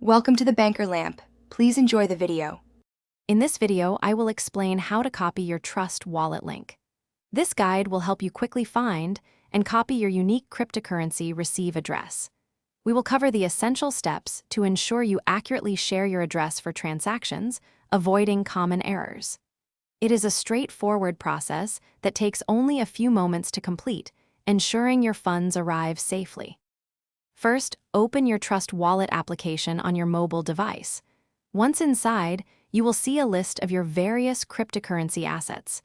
Welcome to the Banker Lamp. Please enjoy the video. In this video, I will explain how to copy your Trust Wallet link. This guide will help you quickly find and copy your unique cryptocurrency receive address. We will cover the essential steps to ensure you accurately share your address for transactions, avoiding common errors. It is a straightforward process that takes only a few moments to complete, ensuring your funds arrive safely. First, open your Trust Wallet application on your mobile device. Once inside, you will see a list of your various cryptocurrency assets.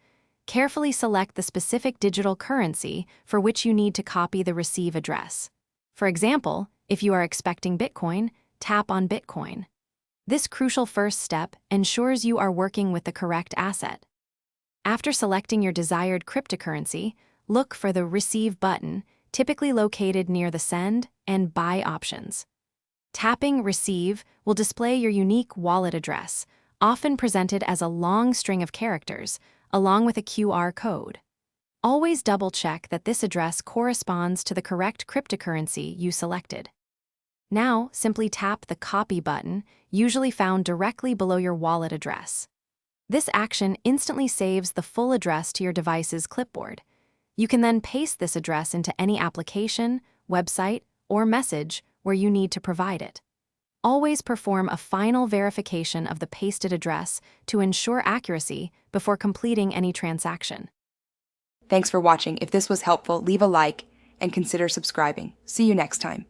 Carefully select the specific digital currency for which you need to copy the receive address. For example, if you are expecting Bitcoin, tap on Bitcoin. This crucial first step ensures you are working with the correct asset. After selecting your desired cryptocurrency, look for the Receive button, typically located near the Send and Buy options. Tapping Receive will display your unique wallet address, often presented as a long string of characters, along with a QR code. Always double-check that this address corresponds to the correct cryptocurrency you selected. Now, simply tap the Copy button, usually found directly below your wallet address. This action instantly saves the full address to your device's clipboard. You can then paste this address into any application, website, or message where you need to provide it. Always perform a final verification of the pasted address to ensure accuracy before completing any transaction. Thanks for watching. If this was helpful, leave a like and consider subscribing. See you next time.